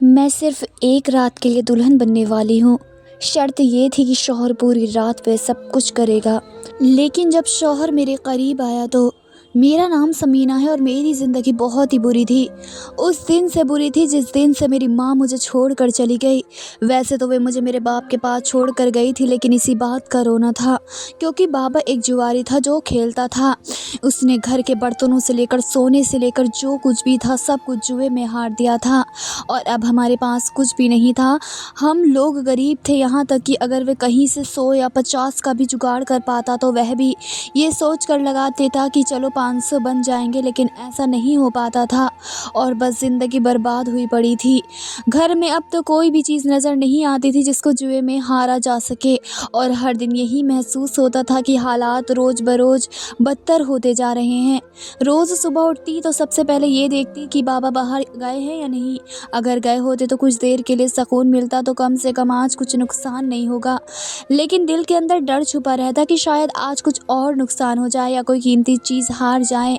میں صرف ایک رات کے لیے دلہن بننے والی ہوں۔ شرط یہ تھی کہ شوہر پوری رات پہ سب کچھ کرے گا، لیکن جب شوہر میرے قریب آیا تو میرا نام سمینہ ہے اور میری زندگی بہت ہی بری تھی۔ اس دن سے بری تھی جس دن سے میری ماں مجھے چھوڑ کر چلی گئی۔ ویسے تو وہ مجھے میرے باپ کے پاس چھوڑ کر گئی تھی، لیکن اسی بات کا رونا تھا کیونکہ بابا ایک جواری تھا جو کھیلتا تھا۔ اس نے گھر کے برتنوں سے لے کر سونے سے لے کر جو کچھ بھی تھا سب کچھ جوئے میں ہار دیا تھا، اور اب ہمارے پاس کچھ بھی نہیں تھا۔ ہم لوگ غریب تھے، یہاں تک کہ اگر وہ کہیں سے 100 یا 50 کا بھی جگاڑ کر پاتا تو وہ بھی یہ سوچ کر لگاتے تھا کہ چلو 500 بن جائیں گے، لیکن ایسا نہیں ہو پاتا تھا اور بس زندگی برباد ہوئی پڑی تھی۔ گھر میں اب تو کوئی بھی چیز نظر نہیں آتی تھی جس کو جوئے میں ہارا جا سکے، اور ہر دن یہی محسوس ہوتا تھا کہ حالات روز بروز بدتر ہوتے جا رہے ہیں۔ روز صبح اٹھتی تو سب سے پہلے یہ دیکھتی کہ بابا باہر گئے ہیں یا نہیں۔ اگر گئے ہوتے تو کچھ دیر کے لیے سکون ملتا تو کم سے کم آج کچھ نقصان نہیں ہوگا، لیکن دل کے اندر ڈر چھپا رہتا کہ شاید آج کچھ اور نقصان ہو جائے یا کوئی قیمتی چیز ہار جائے۔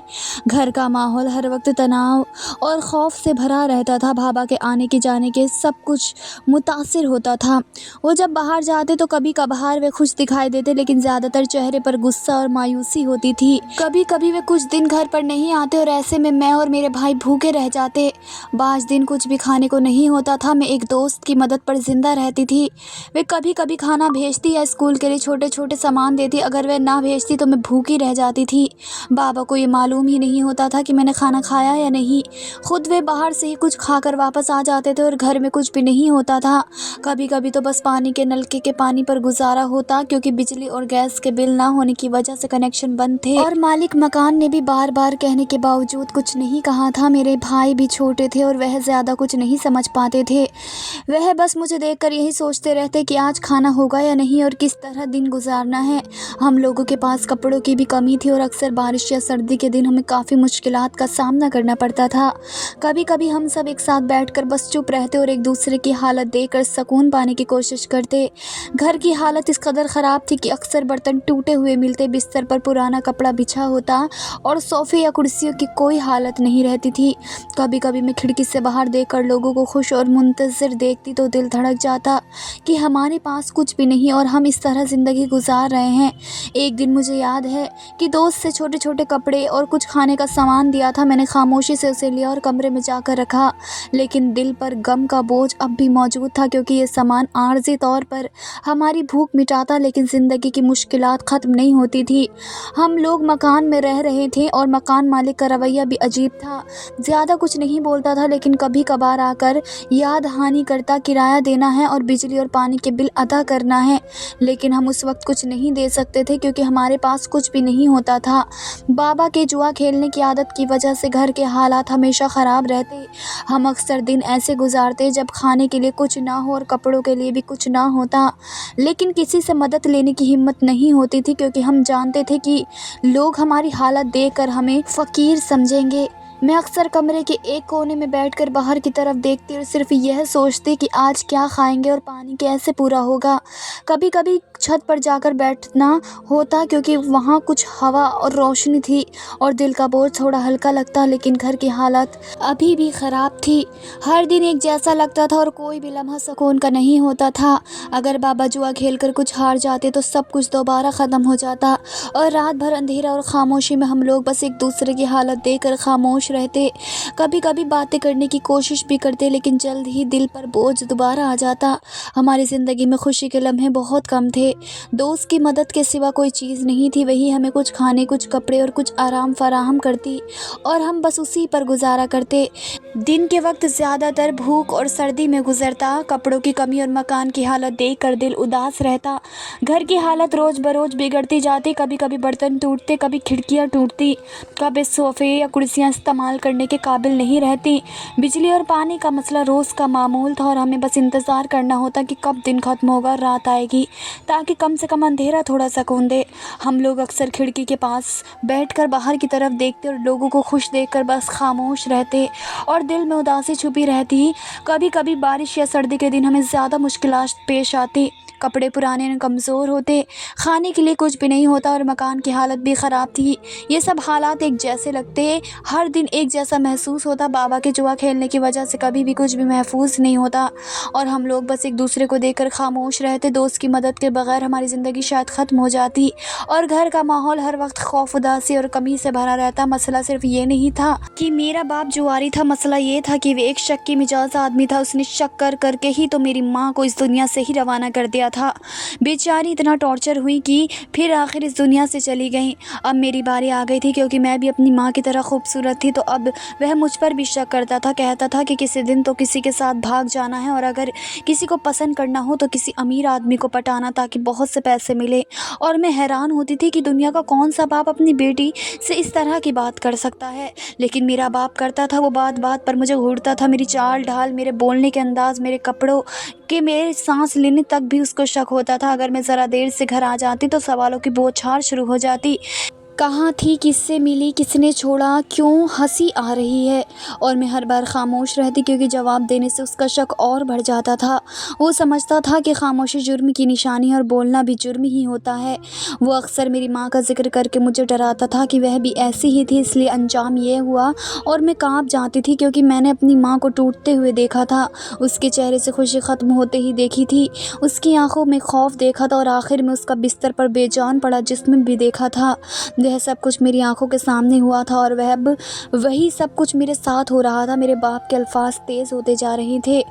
گھر کا ماحول ہر وقت تناؤ اور خوف سے بھرا رہتا تھا۔ بابا کے آنے کے جانے کے سب کچھ متاثر ہوتا تھا۔ وہ جب باہر جاتے تو کبھی کبھار وہ خوش دکھائی دیتے، لیکن زیادہ تر چہرے پر غصہ اور مایوسی ہوتی تھی۔ کبھی کبھی وہ کچھ دن گھر پر نہیں آتے اور ایسے میں اور میرے بھائی بھوکے رہ جاتے۔ بعض دن کچھ بھی کھانے کو نہیں ہوتا تھا۔ میں ایک دوست کی مدد پر زندہ رہتی تھی۔ وہ کبھی کبھی کھانا بھیجتی یا اسکول کے لیے چھوٹے چھوٹے سامان دیتی۔ اگر وہ نہ بھیجتی تو میں بھوکی رہ جاتی تھی۔ بابا کو یہ معلوم ہی نہیں ہوتا تھا کہ میں نے کھانا کھایا یا نہیں۔ خود وہ باہر سے ہی کچھ کھا کر واپس آ جاتے تھے اور گھر میں کچھ بھی نہیں ہوتا تھا۔ کبھی کبھی تو بس پانی کے نلکے کے پانی پر گزارا ہوتا، کیونکہ بجلی اور گیس کے بل نہ ہونے کی وجہ سے کنیکشن بند تھے، اور مالک مکان نے بھی بار بار کہنے کے باوجود کچھ نہیں کہا تھا۔ میرے بھائی بھی چھوٹے تھے اور وہ زیادہ کچھ نہیں سمجھ پاتے تھے۔ وہ بس مجھے دیکھ کر یہی سوچتے رہتے کہ آج کھانا ہوگا یا نہیں اور کس طرح دن گزارنا ہے۔ ہم لوگوں کے پاس کپڑوں کی بھی کمی تھی اور اکثر بارش یا سردی کے دن ہمیں کافی مشکلات کا سامنا کرنا پڑتا تھا۔ کبھی کبھی ہم سب ایک ساتھ بیٹھ کر بس چپ رہتے اور ایک دوسرے کی حالت دیکھ کر سکون پانے کی کوشش کرتے۔ گھر کی حالت اس قدر خراب تھی کہ اکثر برتن ٹوٹے ہوئے ملتے، بستر پر پرانا کپڑا بچھا ہوتا اور صوفے یا کرسیوں کی کوئی حالت نہیں رہتی تھی۔ کبھی کبھی میں کھڑکی سے باہر دیکھ کر لوگوں کو خوش اور منتظر دیکھتی تو دل دھڑک جاتا کہ ہمارے پاس کچھ بھی نہیں اور ہم اس طرح زندگی گزار رہے ہیں۔ ایک دن مجھے یاد ہے کہ دوست سے چھوٹے چھوٹے کپڑے اور کچھ کھانے کا سامان دیا تھا۔ میں نے خاموشی سے اسے لیا اور کمرے میں جا کر رکھا، لیکن دل پر غم کا بوجھ اب بھی موجود تھا، کیونکہ یہ سامان عارضی طور پر ہماری بھوک مٹاتا لیکن زندگی کی مشکلات ختم نہیں ہوتی تھی۔ ہم لوگ مکان میں رہ رہے تھے اور مکان مالک کا رویہ بھی عجیب تھا۔ زیادہ کچھ نہیں بولتا تھا، لیکن کبھی کبھار آ کر یاد دہانی کرتا، کرایہ دینا ہے اور بجلی اور پانی کے بل ادا کرنا ہے، لیکن ہم اس وقت کچھ نہیں دے سکتے تھے کیونکہ ہمارے پاس کچھ بھی نہیں ہوتا تھا۔ بابا کے جوا کھیلنے کی عادت کی وجہ سے گھر کے حالات ہمیشہ خراب رہتے۔ ہم اکثر دن ایسے گزارتے جب کھانے کے لیے کچھ نہ ہو اور کپڑوں کے لیے بھی کچھ نہ ہوتا، لیکن کسی سے مدد لینے کی ہمت نہیں ہوتی تھی، کیونکہ ہم جانتے تھے کہ لوگ ہماری حالت دیکھ کر ہمیں فقیر سمجھیں گے۔ میں اکثر کمرے کے ایک کونے میں بیٹھ کر باہر کی طرف دیکھتی اور صرف یہ سوچتی کہ آج کیا کھائیں گے اور پانی کیسے پورا ہوگا۔ کبھی کبھی چھت پر جا کر بیٹھنا ہوتا کیونکہ وہاں کچھ ہوا اور روشنی تھی اور دل کا بوجھ تھوڑا ہلکا لگتا، لیکن گھر کی حالت ابھی بھی خراب تھی۔ ہر دن ایک جیسا لگتا تھا اور کوئی بھی لمحہ سکون کا نہیں ہوتا تھا۔ اگر بابا جوا کھیل کر کچھ ہار جاتے تو سب کچھ دوبارہ ختم ہو جاتا اور رات بھر اندھیرا اور خاموشی میں ہم لوگ بس ایک دوسرے کی حالت دیکھ کر خاموش رہتے۔ کبھی کبھی باتیں کرنے کی کوشش بھی کرتے، لیکن جلد ہی دل پر بوجھ دوبارہ آ جاتا۔ ہماری زندگی میں خوشی کے لمحے بہت کم تھے۔ دوست کی مدد کے سوا کوئی چیز نہیں تھی۔ وہی ہمیں کچھ کھانے، کچھ کپڑے اور کچھ آرام فراہم کرتی اور ہم بس اسی پر گزارا کرتے۔ دن کے وقت زیادہ تر بھوک اور سردی میں گزرتا۔ کپڑوں کی کمی اور مکان کی حالت دیکھ کر دل اداس رہتا۔ گھر کی حالت روز بروز بگڑتی جاتی۔ کبھی کبھی برتن ٹوٹتے، کبھی کھڑکیاں ٹوٹتی، کبھی صوفے یا کرسیاں استعمال کرنے کے قابل نہیں رہتی۔ بجلی اور پانی کا مسئلہ روز کا معمول تھا اور ہمیں بس انتظار کرنا ہوتا کہ کب دن ختم ہوگا اور رات آئے گی، تاکہ کم سے کم اندھیرا تھوڑا سکون دے۔ ہم لوگ اکثر کھڑکی کے پاس بیٹھ کر باہر کی طرف دیکھتے اور لوگوں کو خوش دیکھ کر بس خاموش رہتے اور دل میں اداسی چھپی رہتی۔ کبھی کبھی بارش یا سردی کے دن ہمیں زیادہ مشکلات پیش آتی۔ کپڑے پرانے اور کمزور ہوتے، کھانے کے لیے کچھ بھی نہیں ہوتا اور مکان کی حالت بھی خراب تھی۔ یہ سب حالات ایک جیسے لگتے، ہر دن ایک جیسا محسوس ہوتا۔ بابا کے جوا کھیلنے کی وجہ سے کبھی بھی کچھ بھی محفوظ نہیں ہوتا اور ہم لوگ بس ایک دوسرے کو دیکھ کر خاموش رہتے۔ دوست کی مدد کے بغیر ہماری زندگی شاید ختم ہو جاتی اور گھر کا ماحول ہر وقت خوف، اداسی اور کمی سے بھرا رہتا۔ مسئلہ صرف یہ نہیں تھا کہ میرا باپ جواری تھا، مسئلہ یہ تھا کہ وہ ایک شکی مزاج آدمی تھا۔ اس نے شک کر کے ہی تو میری ماں کو اس دنیا سے ہی روانہ کر دیا تھا۔ بیچاری اتنا ٹارچر ہوئی کہ پھر آخر اس دنیا سے چلی گئیں۔ اب میری باری آ گئی تھی، کیونکہ میں بھی اپنی ماں کی طرح خوبصورت تھی، تو اب وہ مجھ پر بھی شک کرتا تھا، کہتا تھا کہ کسی دن تو کسی کے ساتھ بھاگ جانا ہے، اور اگر کسی کو پسند کرنا ہو تو کسی امیر آدمی کو پٹانا تاکہ بہت سے پیسے ملے۔ اور میں حیران ہوتی تھی کہ دنیا کا کون سا باپ اپنی بیٹی سے اس طرح کی بات کر سکتا ہے، لیکن میرا باپ کرتا تھا۔ وہ بات بات پر مجھے گھورتا تھا، میری چال ڈھال، میرے بولنے کے انداز، میرے کپڑوں کہ میرے سانس لینے تک بھی اس کو شک ہوتا تھا۔ اگر میں ذرا دیر سے گھر آ جاتی تو سوالوں کی بوچھار شروع ہو جاتی، کہاں تھی، کس سے ملی، کس نے چھوڑا، کیوں ہنسی آ رہی ہے، اور میں ہر بار خاموش رہتی، کیونکہ جواب دینے سے اس کا شک اور بڑھ جاتا تھا۔ وہ سمجھتا تھا کہ خاموشی جرم کی نشانی ہے اور بولنا بھی جرم ہی ہوتا ہے۔ وہ اکثر میری ماں کا ذکر کر کے مجھے ڈراتا تھا کہ وہ بھی ایسی ہی تھی، اس لیے انجام یہ ہوا، اور میں کانپ جاتی تھی، کیونکہ میں نے اپنی ماں کو ٹوٹتے ہوئے دیکھا تھا، اس کے چہرے سے خوشی ختم ہوتے ہی دیکھی تھی، اس کی آنکھوں میں خوف دیکھا تھا، اور آخر میں اس کا بستر پر بے جان پڑا جسم بھی دیکھا تھا۔ وہ سب کچھ میری آنکھوں کے سامنے ہوا تھا، اور وہ اب وہی سب کچھ میرے ساتھ ہو رہا تھا۔ میرے باپ کے الفاظ تیز ہوتے جا رہے تھے،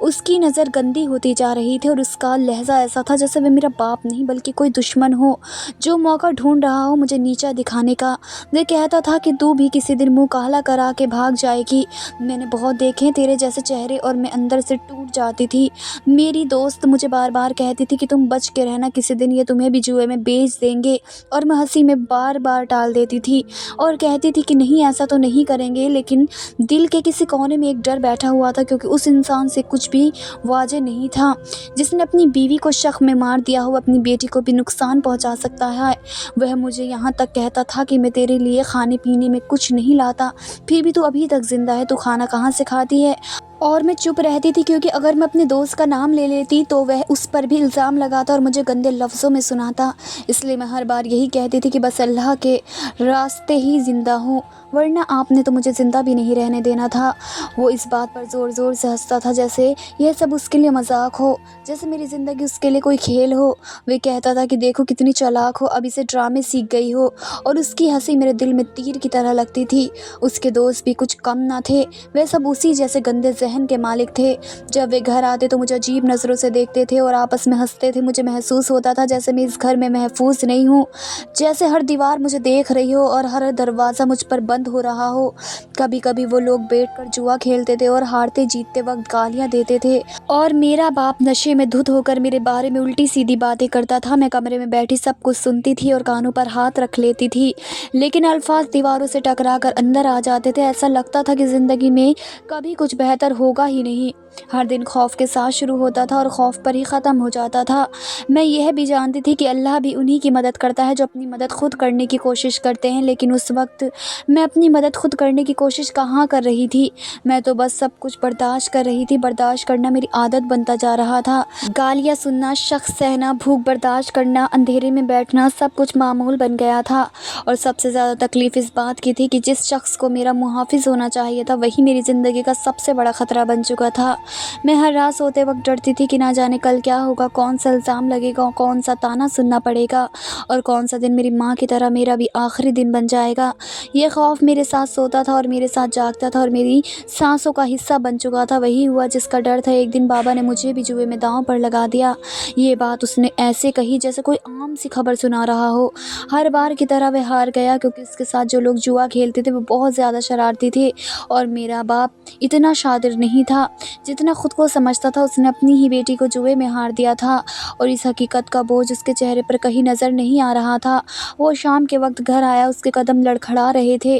اس کی نظر گندی ہوتی جا رہی تھی، اور اس کا لہجہ ایسا تھا جیسے وہ میرا باپ نہیں بلکہ کوئی دشمن ہو جو موقع ڈھونڈ رہا ہو مجھے نیچا دکھانے کا۔ وہ کہتا تھا کہ تو بھی کسی دن منہ کالا کرا کے بھاگ جائے گی، میں نے بہت دیکھے تیرے جیسے چہرے، اور میں اندر سے ٹوٹ جاتی تھی۔ میری دوست مجھے بار بار کہتی تھی کہ تم بچ کے رہنا، کسی دن یہ تمہیں بھی جوئے میں بیچ دیں گے، اور میں ہنسی میں بار بار ٹال دیتی تھی اور کہتی تھی کہ نہیں، ایسا تو نہیں کریں گے، لیکن دل کے کسی کونے میں ایک ڈر بیٹھا ہوا تھا، کیونکہ اس انسان سے کچھ بھی واجب نہیں تھا جس نے اپنی بیوی کو شک میں مار دیا ہو، اپنی بیٹی کو بھی نقصان پہنچا سکتا ہے۔ وہ مجھے یہاں تک کہتا تھا کہ میں تیرے لیے کھانے پینے میں کچھ نہیں لاتا، پھر بھی تو ابھی تک زندہ ہے، تو کھانا کہاں سے کھاتی ہے؟ اور میں چپ رہتی تھی، کیونکہ اگر میں اپنے دوست کا نام لے لیتی تو وہ اس پر بھی الزام لگاتا اور مجھے گندے لفظوں میں سناتا، اس لیے میں ہر بار یہی کہتی تھی کہ بس اللہ کے راستے ہی زندہ ہوں، ورنہ آپ نے تو مجھے زندہ بھی نہیں رہنے دینا تھا۔ وہ اس بات پر زور زور سے ہنستا تھا، جیسے یہ سب اس کے لیے مذاق ہو، جیسے میری زندگی اس کے لیے کوئی کھیل ہو۔ وہ کہتا تھا کہ دیکھو کتنی چالاک ہو، اب اسے ڈرامے سیکھ گئی ہو، اور اس کی ہنسی میرے دل میں تیر کی طرح لگتی تھی۔ اس کے دوست بھی کچھ کم نہ تھے، وہ سب اسی جیسے گندے ذہن کے مالک تھے۔ جب وہ گھر آتے تو مجھے عجیب نظروں سے دیکھتے تھے اور آپس میں ہنستے تھے۔ مجھے محسوس ہوتا تھا جیسے میں اس گھر میں محفوظ نہیں ہوں، جیسے ہر دیوار مجھے دیکھ رہی ہو اور ہر دروازہ مجھ پر بند ہو رہا ہو۔ کبھی کبھی وہ لوگ بیٹھ کر جوا کھیلتے تھے اور ہارتے جیتتے وقت گالیاں دیتے تھے، اور میرا باپ نشے میں دھت ہو کر میرے بارے میں الٹی سیدھی باتیں کرتا تھا۔ میں کمرے میں بیٹھی سب کچھ سنتی تھی اور کانوں پر ہاتھ رکھ لیتی تھی، لیکن الفاظ دیواروں سے ٹکرا کر اندر آ جاتے تھے۔ ایسا لگتا تھا کہ زندگی میں کبھی کچھ بہتر ہوگا ہی نہیں۔ ہر دن خوف کے ساتھ شروع ہوتا تھا اور خوف پر ہی ختم ہو جاتا تھا۔ میں یہ بھی جانتی تھی کہ اللہ بھی انہی کی مدد کرتا ہے جو اپنی مدد خود کرنے کی کوشش کرتے ہیں، لیکن اس وقت میں اپنی مدد خود کرنے کی کوشش کہاں کر رہی تھی؟ میں تو بس سب کچھ برداشت کر رہی تھی۔ برداشت کرنا میری عادت بنتا جا رہا تھا، گالیاں سننا، شخص سہنا، بھوک برداشت کرنا، اندھیرے میں بیٹھنا، سب کچھ معمول بن گیا تھا۔ اور سب سے زیادہ تکلیف اس بات کی تھی کہ جس شخص کو میرا محافظ ہونا چاہیے تھا وہی میری زندگی کا سب سے بڑا خطرہ بن چکا تھا۔ میں ہر رات سوتے وقت ڈرتی تھی کہ نہ جانے کل کیا ہوگا، کون سا الزام لگے گا، کون سا طعنہ سننا پڑے گا، اور کون سا دن میری ماں کی طرح میرا بھی آخری دن بن جائے گا۔ یہ خوف میرے ساتھ سوتا تھا اور میرے ساتھ جاگتا تھا اور میری سانسوں کا حصہ بن چکا تھا۔ وہی ہوا جس کا ڈر تھا، ایک دن بابا نے مجھے بھی جوئے میں داؤں پر لگا دیا۔ یہ بات اس نے ایسے کہی جیسے کوئی عام سی خبر سنا رہا ہو۔ ہر بار کی طرح وہ ہار گیا، کیونکہ اس کے ساتھ جو لوگ جوا کھیلتے تھے وہ بہت زیادہ شرارتی تھے، اور میرا باپ اتنا شاطر نہیں تھا جتنا خود کو سمجھتا تھا۔ اس نے اپنی ہی بیٹی کو جوئے میں ہار دیا تھا، اور اس حقیقت کا بوجھ اس کے چہرے پر کہیں نظر نہیں آ رہا تھا۔ وہ شام کے وقت گھر آیا، اس کے قدم لڑکھڑا رہے تھے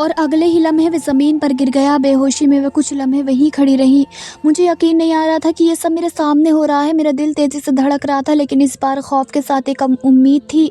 اور اگلے ہی لمحے وہ زمین پر گر گیا۔ بے ہوشی میں وہ کچھ لمحے وہیں کھڑی رہی۔ مجھے یقین نہیں آ رہا تھا کہ یہ سب میرے سامنے ہو رہا ہے۔ میرا دل تیزی سے دھڑک رہا تھا، لیکن اس بار خوف کے ساتھ ایک امید تھی۔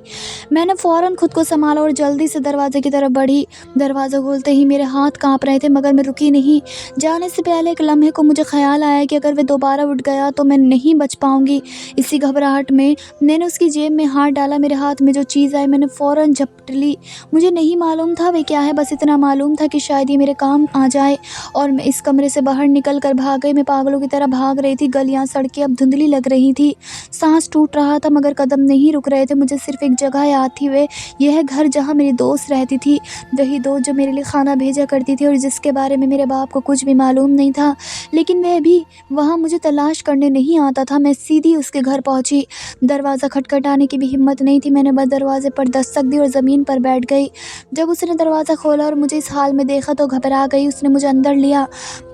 میں نے فوراً خود کو سنبھالا اور جلدی سے دروازے کی طرف بڑھی۔ دروازہ کھولتے ہی میرے ہاتھ کانپ رہے تھے، مگر میں رکی نہیں۔ جانے سے پہلے ایک لمحے کو مجھے خیال آیا کہ اگر وہ دوبارہ اٹھ گیا تو میں نہیں بچ پاؤں گی۔ اسی گھبراہٹ میں نے اس کی جیب میں ہاتھ ڈالا۔ میرے ہاتھ میں جو چیز آئی میں نے فوراً جھپٹ لی۔ مجھے نہیں معلوم تھا وہ کیا ہے، بس اتنا معلوم تھا کہ شاید یہ میرے کام آ جائے، اور میں اس کمرے سے باہر نکل کر بھاگ گئی۔ میں پاگلوں کی طرح بھاگ رہی تھی۔ گلیاں، سڑکیں اب دھندلی لگ رہی تھی۔ سانس ٹوٹ رہا تھا مگر قدم نہیں رک رہے تھے۔ مجھے صرف ایک جگہ یاد تھی، وہ یہ ہے گھر جہاں میری دوست رہتی تھی، وہی دوست جو میرے لیے کھانا بھیجا کرتی تھی اور جس کے بارے میں میرے باپ کو کچھ بھی معلوم نہیں تھا، لیکن وہ بھی وہاں مجھے تلاش کرنے نہیں آتا تھا۔ میں سیدھی اس کے گھر پہنچی۔ دروازہ کھٹکھٹانے کی بھی ہمت نہیں تھی۔ میں نے بس دروازے پر دستک دی اور زمین پر بیٹھ گئی۔ جب اس نے دروازہ کھولا اور مجھے اس حال میں دیکھا تو گھبرا گئی۔ اس نے مجھے اندر لیا،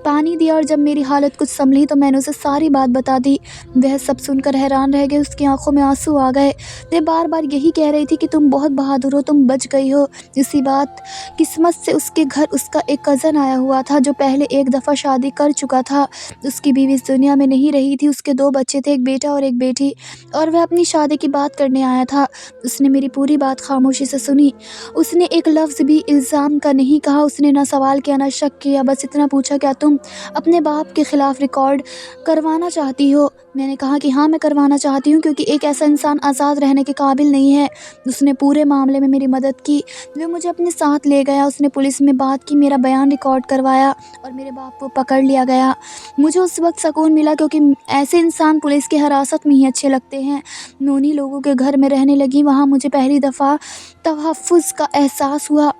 پانی دیا، اور جب میری حالت کچھ سنبھلی تو میں نے اسے ساری بات بتا دی۔ وہ سب سن کر حیران رہ گئی۔ اس کی آنکھوں میں آنسو آ گئے۔ وہ بار بار یہی کہہ رہی تھی کہ تم بہت بہادر ہو، تم بچ گئی ہو۔ اسی بات قسمت سے اس کے گھر اس کا ایک کزن آیا ہوا تھا جو پہلے ایک دفعہ شادی کر چکا تھا۔ اس کی بیوی اس دنیا میں نہیں رہی تھی۔ اس کے 2 بچے تھے، ایک بیٹا اور ایک بیٹی، اور وہ اپنی شادی کی بات کرنے آیا تھا۔ اس نے میری پوری بات خاموشی سے سنی۔ اس نے ایک لفظ بھی الزام کا نہیں کہا۔ اس نے نہ سوال کیا نہ شک کیا، بس اتنا پوچھا کیا تم اپنے باپ کے خلاف ریکارڈ کروانا چاہتی ہو؟ میں نے کہا کہ ہاں، میں کروانا چاہتی ہوں، کیونکہ ایک ایسا انسان آزاد رہنے کے قابل نہیں ہے۔ اس نے پورے معاملے میں میری مدد کی۔ وہ مجھے اپنے ساتھ لے گیا۔ اس نے پولیس میں بات کی، میرا بیان ریکارڈ کروایا اور میرے باپ کو پکڑ لیا گیا۔ مجھے اس وقت سکون ملا، کیونکہ ایسے انسان پولیس کی حراست میں ہی اچھے لگتے ہیں۔ میں انہی لوگوں کے گھر میں رہنے لگی۔ وہاں مجھے پہلی دفعہ تحفظ کا احساس ہوا۔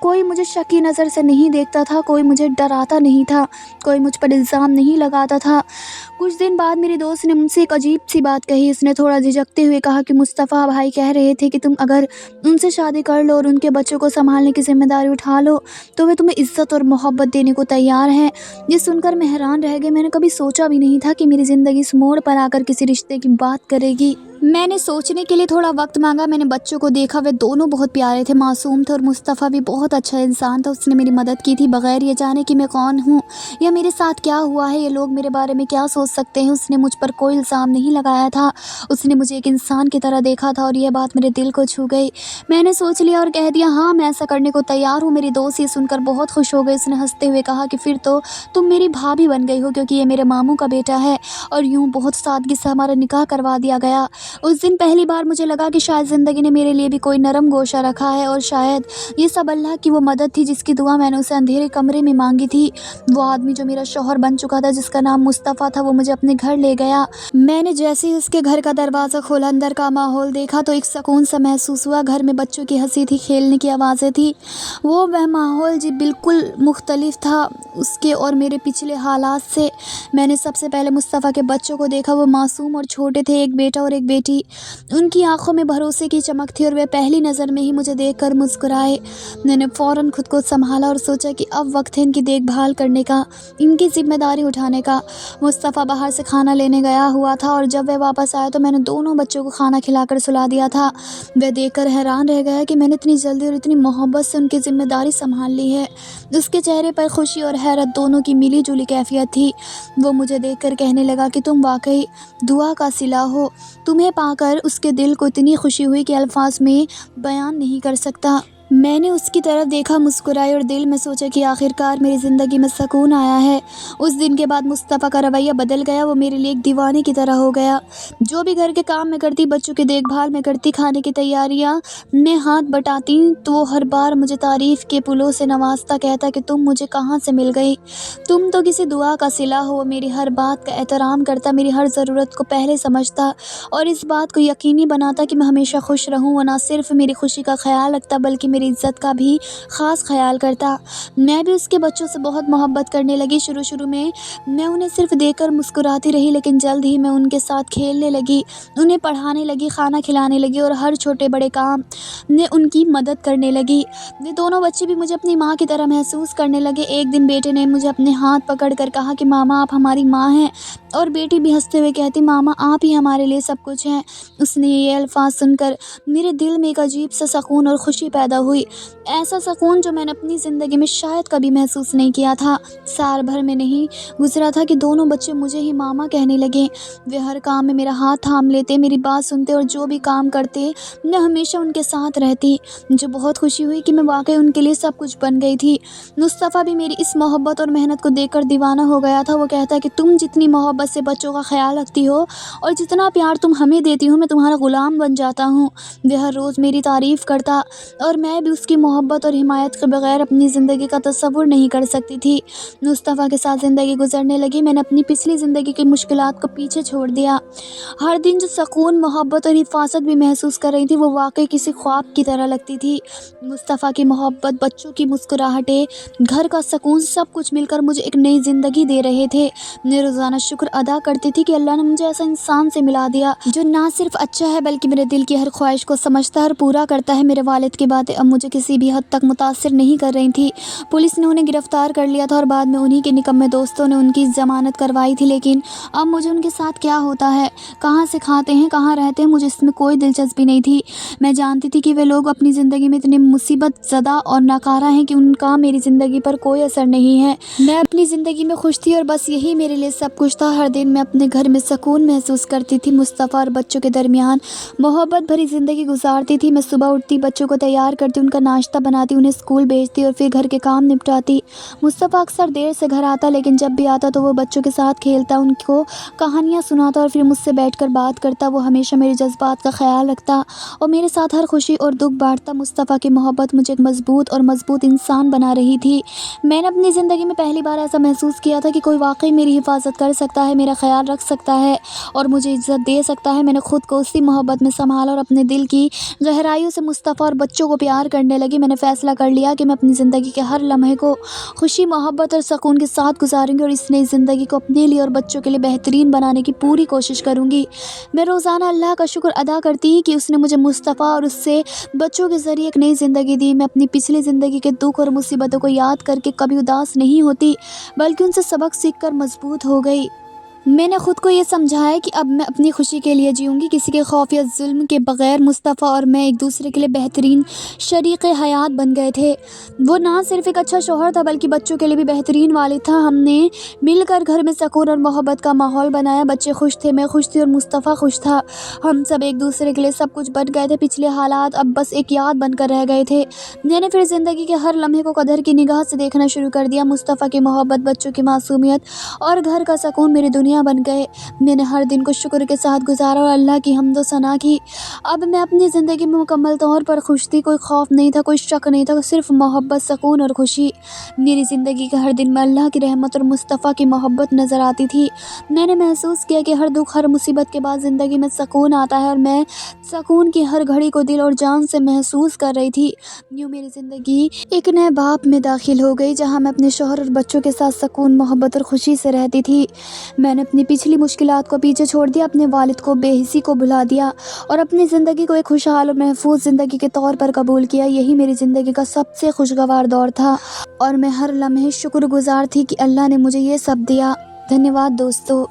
کوئی مجھے شکی نظر سے نہیں دیکھتا تھا، کوئی مجھے ڈراتا نہیں تھا، کوئی مجھ پر الزام نہیں لگاتا تھا۔ کچھ دن بعد میری دوست نے مجھ سے ایک عجیب سی بات کہی۔ اس نے تھوڑا جھجکتے ہوئے کہا کہ مصطفیٰ بھائی کہہ رہے تھے کہ تم اگر ان سے شادی کر لو اور ان کے بچوں کو سنبھالنے کی ذمہ داری اٹھا لو تو وہ تمہیں عزت اور محبت دینے کو تیار ہیں۔ یہ سن کر میں حیران رہ گئی۔ میں نے کبھی سوچا بھی نہیں تھا کہ میری زندگی اس موڑ پر آ کر کسی رشتے کی بات کرے گی۔ میں نے سوچنے کے لیے تھوڑا وقت مانگا۔ میں نے بچوں کو دیکھا، وہ دونوں بہت پیارے تھے، معصوم تھے، اور مصطفیٰ بھی بہت اچھا انسان تھا۔ اس نے میری مدد کی تھی بغیر یہ جانے کہ میں کون ہوں یا میرے ساتھ کیا ہوا ہے، یہ لوگ میرے بارے میں کیا سوچ سکتے ہیں۔ اس نے مجھ پر کوئی الزام نہیں لگایا تھا۔ اس نے مجھے ایک انسان کی طرح دیکھا تھا، اور یہ بات میرے دل کو چھو گئی۔ میں نے سوچ لیا اور کہہ دیا ہاں، میں ایسا کرنے کو تیار ہوں۔ میری دوست یہ سن کر بہت خوش ہو گئی۔ اس نے ہنستے ہوئے کہا کہ پھر تو تم میری بھابھی بن گئی ہو، کیونکہ یہ میرے ماموں کا بیٹا ہے۔ اور یوں بہت سادگی سے ہمارا نکاح کروا دیا گیا۔ اس دن پہلی بار مجھے لگا کہ شاید زندگی نے میرے لیے بھی کوئی نرم گوشہ رکھا ہے، اور شاید یہ سب اللہ کی وہ مدد تھی جس کی دعا میں نے اسے اندھیرے کمرے میں مانگی تھی۔ وہ آدمی جو میرا شوہر بن چکا تھا، جس کا نام مصطفیٰ تھا، وہ مجھے اپنے گھر لے گیا۔ میں نے جیسے ہی اس کے گھر کا دروازہ کھولا، اندر کا ماحول دیکھا تو ایک سکون سا محسوس ہوا۔ گھر میں بچوں کی ہنسی تھی، کھیلنے کی آوازیں تھی۔ وہ ماحول بالکل مختلف تھا اس کے اور میرے پچھلے حالات سے۔ میں نے سب سے پہلے مصطفیٰ کے بچوں کو دیکھا۔ وہ معصوم اور چھوٹے تھے، ایک بیٹا اور ایک بیٹی۔ ان کی آنکھوں میں بھروسے کی چمک تھی، اور وہ پہلی نظر میں ہی مجھے دیکھ کر مسکرائے۔ میں نے فوراً خود کو سنبھالا اور سوچا کہ اب وقت ہے ان کی دیکھ بھال کرنے کا، ان کی ذمہ داری اٹھانے کا۔ مصطفیٰ باہر سے کھانا لینے گیا ہوا تھا، اور جب وہ واپس آیا تو میں نے دونوں بچوں کو کھانا کھلا کر سلا دیا تھا۔ وہ دیکھ کر حیران رہ گیا کہ میں نے اتنی جلدی اور اتنی محبت سے ان کی ذمہ داری سنبھال لی ہے۔ اس کے چہرے پر خوشی اور حیرت دونوں کی ملی جلی کیفیت تھی۔ وہ مجھے دیکھ کر کہنے لگا کہ تم واقعی دعا کا صلہ ہو۔ تمہیں پا کر اس کے دل کو اتنی خوشی ہوئی کہ الفاظ میں بیان نہیں کر سکتا۔ میں نے اس کی طرف دیکھا، مسکرائی اور دل میں سوچا کہ آخرکار میری زندگی میں سکون آیا ہے۔ اس دن کے بعد مصطفیٰ کا رویہ بدل گیا۔ وہ میرے لیے ایک دیوانے کی طرح ہو گیا۔ جو بھی گھر کے کام میں کرتی، بچوں کی دیکھ بھال میں کرتی، کھانے کی تیاریاں میں ہاتھ بٹاتی، تو وہ ہر بار مجھے تعریف کے پھولوں سے نوازتا، کہتا کہ تم مجھے کہاں سے مل گئی، تم تو کسی دعا کا صلہ ہو۔ وہ میری ہر بات کا احترام کرتا، میری ہر ضرورت کو پہلے سمجھتا، اور اس بات کو یقینی بناتا کہ میں ہمیشہ خوش رہوں۔ وہ نہ صرف میری خوشی کا خیال رکھتا بلکہ میری عزت کا بھی خاص خیال کرتا۔ میں بھی اس کے بچوں سے بہت محبت کرنے لگی۔ شروع میں میں انہیں صرف دیکھ کر مسکراتی رہی، لیکن جلد ہی میں ان کے ساتھ کھیلنے لگی، انہیں پڑھانے لگی، کھانا کھلانے لگی، اور ہر چھوٹے بڑے کام میں ان کی مدد کرنے لگی۔ یہ دونوں بچے بھی مجھے اپنی ماں کی طرح محسوس کرنے لگے۔ ایک دن بیٹے نے مجھے اپنے ہاتھ پکڑ کر کہا کہ ماما، آپ ہماری ماں ہیں، اور بیٹی بھی ہنستے ہوئے کہتی ماما آپ ہی ہمارے لیے سب کچھ ہیں۔ اس نے یہ الفاظ سن کر میرے دل میں ایک عجیب سا سکون اور خوشی پیدا ہوئی، ایسا سکون جو میں نے اپنی زندگی میں شاید کبھی محسوس نہیں کیا تھا۔ سال بھر میں نہیں گزرا تھا کہ دونوں بچے مجھے ہی ماما کہنے لگے۔ وہ ہر کام میں میرا ہاتھ تھام لیتے، میری بات سنتے اور جو بھی کام کرتے میں ہمیشہ ان کے ساتھ رہتی۔ مجھے بہت خوشی ہوئی کہ میں واقعی ان کے لیے سب کچھ بن گئی تھی۔ مصطفیٰ بھی میری اس محبت اور محنت کو دیکھ کر دیوانہ ہو گیا تھا۔ وہ کہتا کہ تم جتنی محبت سے بچوں کا خیال رکھتی ہو اور جتنا پیار تم ہمیں دیتی ہو، میں تمہارا غلام بن جاتا ہوں۔ وہ ہر روز میری تعریف کرتا اور میں بھی اس کی محبت اور حمایت کے بغیر اپنی زندگی کا تصور نہیں کر سکتی تھی۔ مصطفیٰ کے ساتھ زندگی گزرنے لگی، میں نے اپنی پچھلی زندگی کی مشکلات کو پیچھے چھوڑ دیا۔ ہر دن جو سکون، محبت اور حفاظت بھی محسوس کر رہی تھی وہ واقعی کسی خواب کی طرح لگتی تھی۔ مصطفیٰ کی محبت، بچوں کی مسکراہٹیں، گھر کا سکون، سب کچھ مل کر مجھے ایک نئی زندگی دے رہے تھے۔ میں روزانہ شکر ادا کرتی تھی کہ اللہ نے مجھے ایسا انسان سے ملا دیا جو نہ صرف اچھا ہے بلکہ میرے دل کی ہر خواہش کو سمجھتا ہے اور پورا کرتا ہے۔ میرے والد کی باتیں اب مجھے کسی بھی حد تک متاثر نہیں کر رہی تھی۔ پولیس نے انہیں گرفتار کر لیا تھا اور بعد میں انہی کے نکمے دوستوں نے ان کی ضمانت کروائی تھی، لیکن اب مجھے ان کے ساتھ کیا ہوتا ہے، کہاں سے کھاتے ہیں، کہاں رہتے ہیں، مجھے اس میں کوئی دلچسپی نہیں تھی۔ میں جانتی تھی کہ وہ لوگ اپنی زندگی میں اتنے مصیبت زدہ اور ناکارہ ہیں کہ ان کا میری زندگی پر کوئی اثر نہیں ہے۔ میں اپنی زندگی میں خوش تھی اور بس یہی میرے لیے سب کچھ تھا۔ ہر دن میں اپنے گھر میں سکون محسوس کرتی تھی، مصطفیٰ اور بچوں کے درمیان محبت بھری زندگی گزارتی تھی۔ میں صبح اٹھتی، بچوں کو تیار کرتی، ان کا ناشتہ بناتی، انہیں اسکول بھیجتی اور پھر گھر کے کام نپٹاتی۔ مصطفیٰ اکثر دیر سے گھر آتا، لیکن جب بھی آتا تو وہ بچوں کے ساتھ کھیلتا، ان کو کہانیاں سناتا اور پھر مجھ سے بیٹھ کر بات کرتا۔ وہ ہمیشہ میرے جذبات کا خیال رکھتا اور میرے ساتھ ہر خوشی اور دکھ بانٹتا۔ مصطفیٰ کی محبت مجھے ایک مضبوط انسان بنا رہی تھی۔ میں نے اپنی زندگی میں پہلی بار ایسا محسوس کیا تھا کہ کوئی واقعی میری حفاظت کر سکتا ہے، میرا خیال رکھ سکتا ہے اور مجھے عزت دے سکتا ہے۔ میں نے خود کو اسی محبت میں سنبھالا اور اپنے دل کی گہرائیوں سے مصطفیٰ اور بچوں کو پیار کرنے لگی۔ میں نے فیصلہ کر لیا کہ میں اپنی زندگی کے ہر لمحے کو خوشی، محبت اور سکون کے ساتھ گزاروں گی اور اس نئی زندگی کو اپنے لیے اور بچوں کے لیے بہترین بنانے کی پوری کوشش کروں گی۔ میں روزانہ اللہ کا شکر ادا کرتی کہ اس نے مجھے مصطفیٰ اور اس سے بچوں کے ذریعے ایک نئی زندگی دی۔ میں اپنی پچھلی زندگی کے دکھ اور مصیبتوں کو یاد کر کے کبھی اداس نہیں ہوتی، بلکہ ان سے سبق سیکھ کر مضبوط ہو گئی۔ میں نے خود کو یہ سمجھایا کہ اب میں اپنی خوشی کے لیے جیوں گی، کسی کے خوف یا ظلم کے بغیر۔ مصطفیٰ اور میں ایک دوسرے کے لیے بہترین شریک حیات بن گئے تھے۔ وہ نہ صرف ایک اچھا شوہر تھا بلکہ بچوں کے لیے بھی بہترین والد تھا۔ ہم نے مل کر گھر میں سکون اور محبت کا ماحول بنایا، بچے خوش تھے، میں خوش تھی اور مصطفیٰ خوش تھا۔ ہم سب ایک دوسرے کے لیے سب کچھ بن گئے تھے۔ پچھلے حالات اب بس ایک یاد بن کر رہ گئے تھے۔ میں نے پھر زندگی کے ہر لمحے کو قدر کی نگاہ سے دیکھنا شروع کر دیا۔ مصطفیٰ کی محبت، بچوں کی معصومیت اور گھر کا سکون میری دنیا بن گئے۔ میں نے ہر دن کو شکر کے ساتھ گزارا اور اللہ کی حمد و ثنا کی۔ اب میں اپنی زندگی میں مکمل طور پر خوش تھی، کوئی خوف نہیں تھا، کوئی شک نہیں تھا، صرف محبت، سکون اور خوشی۔ میری زندگی کے ہر دن میں اللہ کی رحمت اور مصطفیٰ کی محبت نظر آتی تھی۔ میں نے محسوس کیا کہ ہر دکھ، ہر مصیبت کے بعد زندگی میں سکون آتا ہے اور میں سکون کی ہر گھڑی کو دل اور جان سے محسوس کر رہی تھی۔ یوں میری زندگی ایک نئے باب میں داخل ہو گئی جہاں میں اپنے شوہر اور بچوں کے ساتھ سکون، محبت اور خوشی سے رہتی تھی۔ میں نے اپنی پچھلی مشکلات کو پیچھے چھوڑ دیا، اپنے والد کو بے حسی کو بھلا دیا اور اپنی زندگی کو ایک خوشحال اور محفوظ زندگی کے طور پر قبول کیا۔ یہی میری زندگی کا سب سے خوشگوار دور تھا اور میں ہر لمحے شکر گزار تھی کہ اللہ نے مجھے یہ سب دیا۔ دھنیہ واد دوستو۔